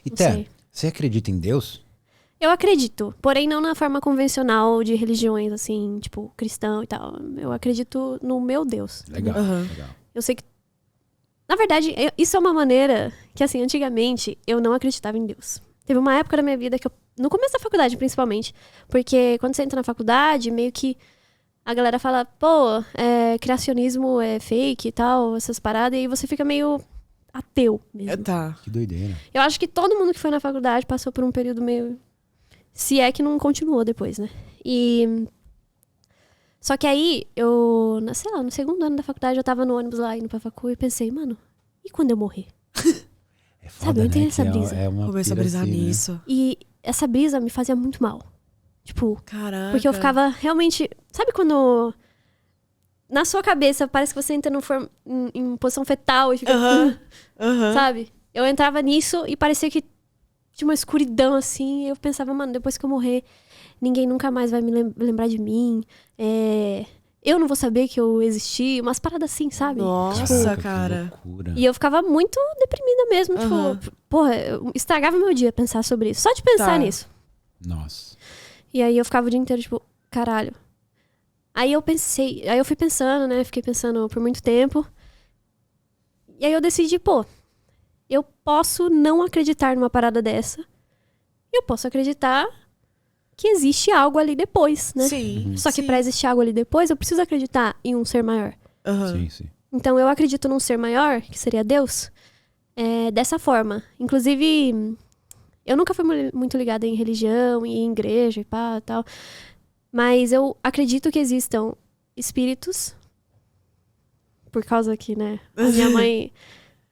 E Não Té, sei. você acredita em Deus? Eu acredito, porém não na forma convencional de religiões, assim, tipo, cristão e tal. Eu acredito no meu Deus. Legal, Aham. legal. Eu sei que... Na verdade, isso é uma maneira que, assim, antigamente eu não acreditava em Deus. Teve uma época da minha vida que eu... No começo da faculdade, principalmente. Porque quando você entra na faculdade, meio que a galera fala, pô, criacionismo é fake e tal, essas paradas. E aí você fica meio ateu mesmo. Tá. Que doideira. Eu acho que todo mundo que foi na faculdade passou por um período meio... Se é que não continuou depois, né? E... Só que aí, sei lá, no segundo ano da faculdade, eu tava no ônibus lá, indo pra facu, e pensei, mano, e quando eu morrer? É foda, Sabe, eu entrei né? nessa Que brisa. É uma Começou a pira brisar assim, né? nisso. E essa brisa me fazia muito mal. Tipo, Caraca. porque eu ficava realmente... Sabe quando... Na sua cabeça, parece que você entra em posição fetal e fica... Aham. Aham. Sabe? Eu entrava nisso e parecia que tinha uma escuridão, assim. E eu pensava, mano, depois que eu morrer, ninguém nunca mais vai me lembrar de mim. Eu não vou saber que eu existi. Umas paradas assim, sabe? Nossa, Caraca, cara. que loucura. E eu ficava muito deprimida mesmo. Aham. Tipo, porra, estragava meu dia pensar sobre isso. Só de pensar Tá. nisso. Nossa. E aí eu ficava o dia inteiro, tipo, caralho. Aí eu fui pensando, né? Fiquei pensando por muito tempo. E aí eu decidi, pô, eu posso não acreditar numa parada dessa. E eu posso acreditar que existe algo ali depois, né? Sim. Só que sim. pra existir algo ali depois, eu preciso acreditar em um ser maior. Aham. Sim, sim. Então eu acredito num ser maior, que seria Deus, dessa forma. Inclusive, eu nunca fui muito ligada em religião e em igreja e pá, tal. Mas eu acredito que existam espíritos. Por causa que, né? A minha mãe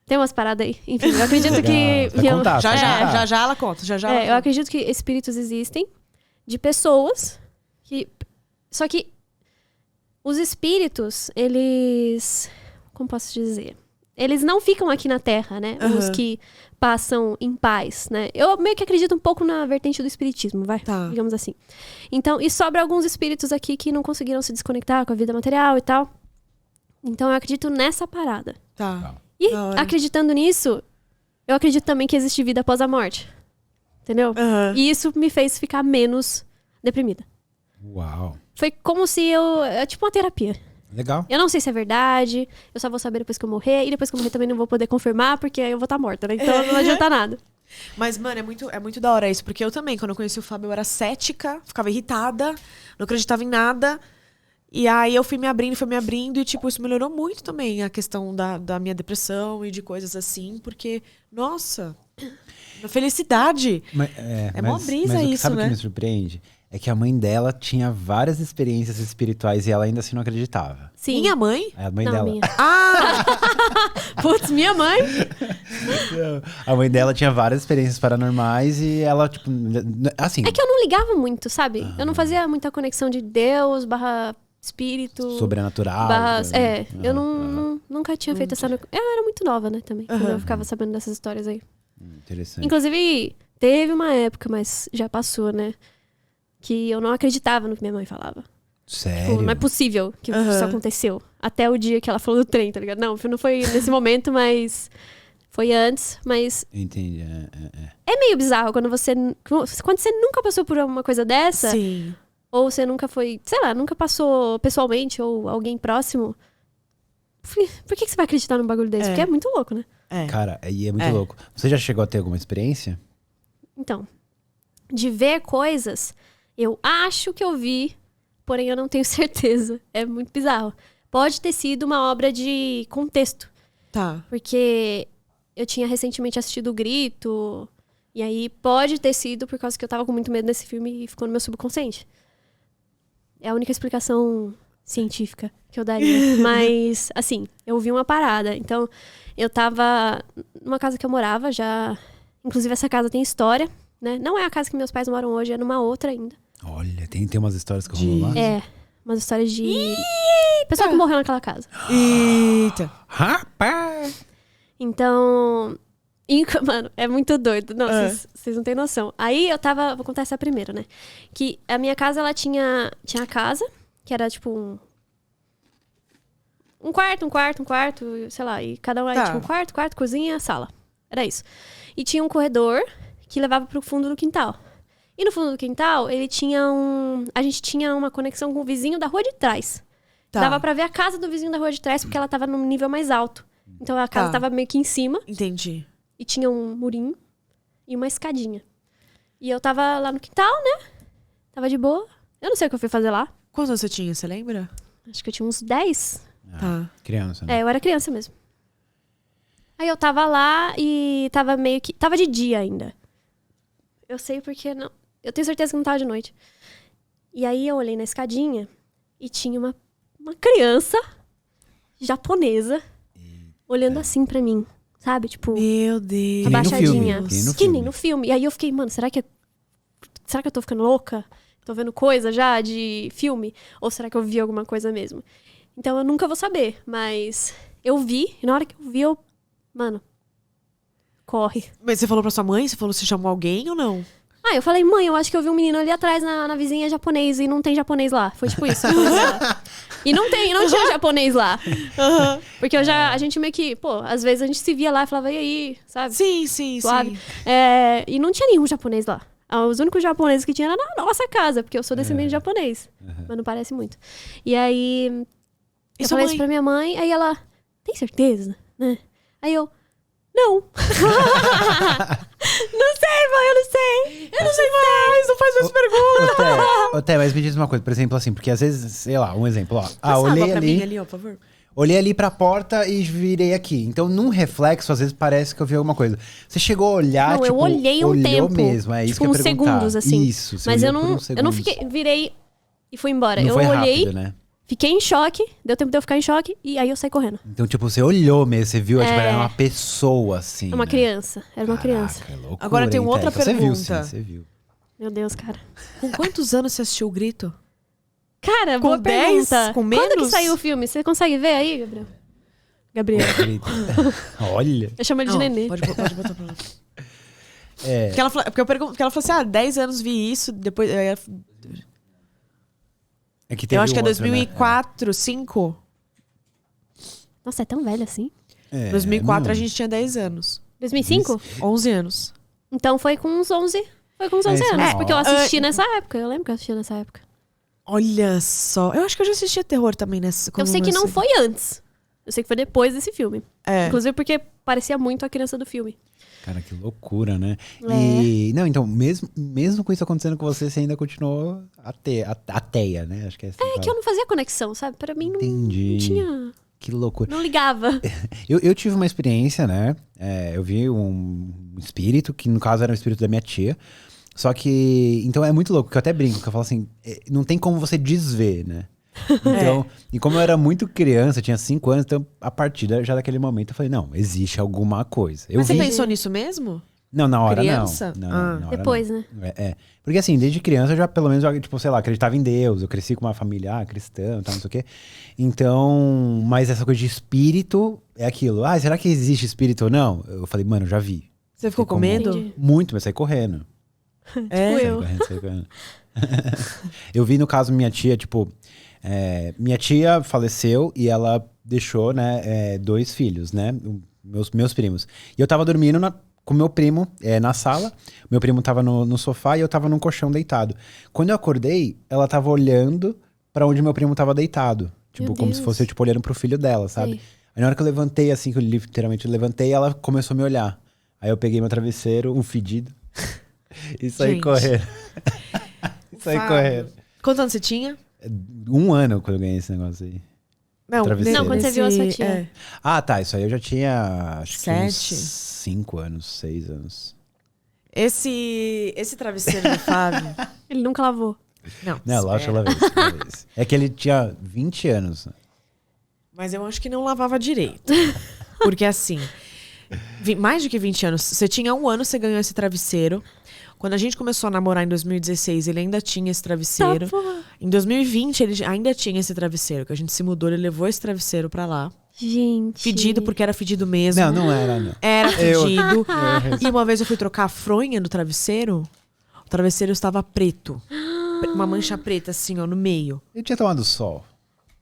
tem umas paradas aí. Enfim, eu acredito Legal. que... Vai contar, Já, vai já, contar. já, já ela conta. Já, já ela eu conta. acredito que espíritos existem de pessoas que... Só que os espíritos, eles... Como posso dizer? Eles não ficam aqui na Terra, né? Os Aham. que passam em paz, né? Eu meio que acredito um pouco na vertente do espiritismo, vai? Tá. Digamos assim. Então, e sobra alguns espíritos aqui que não conseguiram se desconectar com a vida material e tal. Então, eu acredito nessa parada. Tá. E Da hora. acreditando nisso, eu acredito também que existe vida após a morte. Entendeu? Aham. E isso me fez ficar menos deprimida. Uau. Foi como se é tipo uma terapia. Legal. Eu não sei se é verdade, eu só vou saber depois que eu morrer, e depois que eu morrer também não vou poder confirmar, porque aí eu vou estar morta, né? Então não adianta nada. Mas, mano, é muito da hora isso. Porque eu também, quando eu conheci o Fábio, eu era cética, ficava irritada, não acreditava em nada. E aí eu fui me abrindo, e, tipo, isso melhorou muito também a questão da minha depressão e de coisas assim. Porque, nossa, felicidade. É mó brisa mas isso, sabe o né? que me surpreende? É que a mãe dela tinha várias experiências espirituais e ela ainda assim não acreditava. Sim. Minha mãe? É a mãe Não, dela. minha. Ah! Putz, minha mãe? A mãe dela tinha várias experiências paranormais e ela, tipo, assim, É que eu não ligava muito, sabe? Eu não fazia muita conexão de Deus / espírito. sobrenatural. / eu Aham. nunca tinha feito essa... Eu era muito nova, né, também. Quando eu ficava sabendo dessas histórias aí. Interessante. Inclusive, teve uma época, mas já passou, né? Que eu não acreditava no que minha mãe falava. Sério? Tipo, não é possível que isso aconteceu. Até o dia que ela falou do trem, tá ligado? Não foi nesse momento, mas... Foi antes, mas... Entendi. É meio bizarro quando você nunca passou por uma coisa dessa... Sim. Ou você nunca foi, sei lá, nunca passou pessoalmente ou alguém próximo. Por que você vai acreditar num bagulho desse? É. Porque é muito louco, né? É. Cara, e é muito É. louco. Você já chegou a ter alguma experiência? Então, de ver coisas, eu acho que eu vi, porém eu não tenho certeza. É muito bizarro. Pode ter sido uma obra de contexto. Tá. Porque eu tinha recentemente assistido O Grito. E aí pode ter sido por causa que eu tava com muito medo desse filme e ficou no meu subconsciente. É a única explicação científica que eu daria. Mas, assim, eu vi uma parada. Então, eu tava numa casa que eu morava já. Inclusive, essa casa tem história, né? Não é a casa que meus pais moram hoje, é numa outra ainda. Olha, tem umas histórias que rolam lá. É, umas histórias de pessoa que morreu naquela casa. Eita. Rapaz! Então, mano, é muito doido. Não, vocês não têm noção. Aí eu tava, vou contar essa primeiro, né? Que a minha casa, ela tinha a casa, que era tipo um quarto, sei lá. E cada um era Tá. tipo um quarto, cozinha, sala. Era isso. E tinha um corredor que levava pro fundo do quintal. E no fundo do quintal, ele tinha a gente tinha uma conexão com o vizinho da rua de trás. Tá. Dava pra ver a casa do vizinho da rua de trás, porque ela tava num nível mais alto. Então a casa tava meio que em cima. Entendi. E tinha um murinho e uma escadinha. E eu tava lá no quintal, né? Tava de boa. Eu não sei o que eu fui fazer lá. Quantos anos você tinha, você lembra? Acho que eu tinha uns 10. Tá. Criança, né? É, eu era criança mesmo. Aí eu tava lá e tava meio que... Tava de dia ainda. Eu sei porque não... Eu tenho certeza que não tava de noite. E aí eu olhei na escadinha e tinha uma criança japonesa olhando assim pra mim. Sabe? Tipo, Meu Deus. abaixadinha. Que nem no Que nem no filme. E aí eu fiquei, mano, será que eu tô ficando louca? Tô vendo coisa já de filme? Ou será que eu vi alguma coisa mesmo? Então eu nunca vou saber. Mas eu vi. E na hora que eu vi, mano, corre. Mas você falou pra sua mãe? Você falou que você chamou alguém ou não? Ah, eu falei, mãe, eu acho que eu vi um menino ali atrás na vizinha japonês e não tem japonês lá. Foi tipo isso. E não tinha japonês lá. Porque a gente meio que, pô, às vezes a gente se via lá e falava, e aí, sabe? Sim. Suave. E não tinha nenhum japonês lá. Os únicos japoneses que tinha era na nossa casa, porque eu sou descendente de japonês. Mas não parece muito. E aí, eu falei isso pra minha mãe, aí ela, tem certeza? Né? Aí eu, não. Não sei, mãe, eu não sei. Eu não sei mais, não faz mais perguntas. Ô, Té, mas me diz uma coisa, por exemplo, assim, porque às vezes, sei lá, um exemplo, ó. Olhei Olhei pra ali, mim ali, ó, por favor. olhei ali pra porta e virei aqui. Então, num reflexo, às vezes parece que eu vi alguma coisa. Você chegou a olhar, Não, tipo, eu olhei um olhou tempo. mesmo, é isso Tipo, que eu uns ia perguntar. segundos, assim. Isso, você Mas eu olhou por não, uns eu não segundos. fiquei, virei e fui embora. Não Eu foi olhei, rápido, né? fiquei em choque, deu tempo de eu ficar em choque, e aí eu saí correndo. Então, tipo, você olhou mesmo, você viu, tipo, era uma pessoa, assim, É uma né? criança, era uma criança. Caraca, loucura, Agora tem hein, outra Té? Então, Você viu, sim, pergunta. você viu. Meu Deus, cara. Com quantos anos você assistiu o Grito? Cara, Com boa 10? pergunta. Com Quando que menos? saiu o filme? Você consegue ver aí, Gabriel? Gabriel. Olha. Eu chamo ele de Não, nenê. Pode botar pra lá. É, Porque eu falou assim, 10 anos vi isso, depois... é que teve Eu acho que é um outro, 2004, 2005. Nossa, é tão velho assim? Né? 2004 não. a gente tinha 10 anos. 2005? 11 anos. Então foi com uns 11. Foi com uns 11 isso anos. não. Porque eu assisti nessa época. Eu lembro que eu assisti nessa época. Olha só. Eu acho que eu já assistia terror também nessa. Eu sei que não foi antes. Eu sei que foi depois desse filme. É. Inclusive porque parecia muito a criança do filme. Cara, que loucura, né? É. E, não, então, mesmo com isso acontecendo com você ainda continuou ateia, né? Acho que é assim. É que eu não fazia conexão, sabe? Pra mim não Entendi. tinha... Que loucura. Não ligava. Eu tive uma experiência, né? Eu vi um espírito, que no caso era o espírito da minha tia. Só que, então é muito louco, que eu até brinco, que eu falo assim, não tem como você desver, né? Então, e como eu era muito criança, eu tinha 5 anos, então a partir já daquele momento eu falei, não, existe alguma coisa. Eu Mas você vi... pensou nisso mesmo? Não, na hora Criança? não. Ah. Na hora Depois, não. né? Porque assim, desde criança eu já, pelo menos, tipo, sei lá, acreditava em Deus. Eu cresci com uma família cristã e tal, não sei o quê. Então, mas essa coisa de espírito é aquilo. Será que existe espírito ou não? Eu falei, mano, eu já vi. Você ficou com como- medo? Entendi. Muito, mas saí correndo. É? Tipo eu. Saí correndo. Eu vi, no caso, minha tia, tipo... minha tia faleceu e ela deixou, né, 2 filhos, né? Meus primos. E eu tava dormindo com meu primo na sala. Meu primo tava no sofá e eu tava num colchão deitado. Quando eu acordei, ela tava olhando pra onde meu primo tava deitado. Tipo, Meu como Deus. se fosse, tipo, olhando pro filho dela, sabe? Sei. Aí na hora que eu levantei, assim, que eu literalmente levantei, ela começou a me olhar. Aí eu peguei meu travesseiro, um fedido, e saí Gente. correndo. Saí Fábio. correndo. Quantos anos você tinha? 1 ano quando eu ganhei esse negócio aí. Não, Travesseiro. Não, quando você viu a sua tia. É. Ah, tá. Isso aí eu já tinha, acho que uns 7? 5 anos, 6 anos. Esse travesseiro do Fábio... Ele nunca lavou. Não, lógico que ela vez. É que ele tinha 20 anos. Mas eu acho que não lavava direito. Porque assim, mais do que 20 anos. Você tinha 1 ano, você ganhou esse travesseiro. Quando a gente começou a namorar em 2016, ele ainda tinha esse travesseiro. Tá, porra. Em 2020, ele ainda tinha esse travesseiro. Que a gente se mudou, ele levou esse travesseiro pra lá. Gente. Fedido, porque era fedido mesmo. Não era, não. Era fedido. E uma vez eu fui trocar a fronha do travesseiro. O travesseiro estava preto. Uma mancha preta, assim, ó, no meio. Eu tinha tomado sol.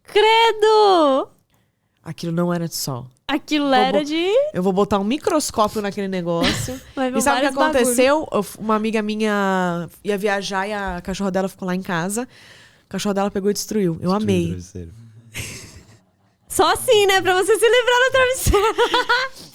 Credo! aquilo não era de sol. Aquilo era de... Eu vou botar um microscópio naquele negócio. Vai ver E sabe o que vários aconteceu? Uma amiga minha ia viajar e a cachorra dela ficou lá em casa. A cachorra dela pegou e destruiu. Eu amei. Travesseiro. Só assim, né? Pra você se livrar do travesseiro.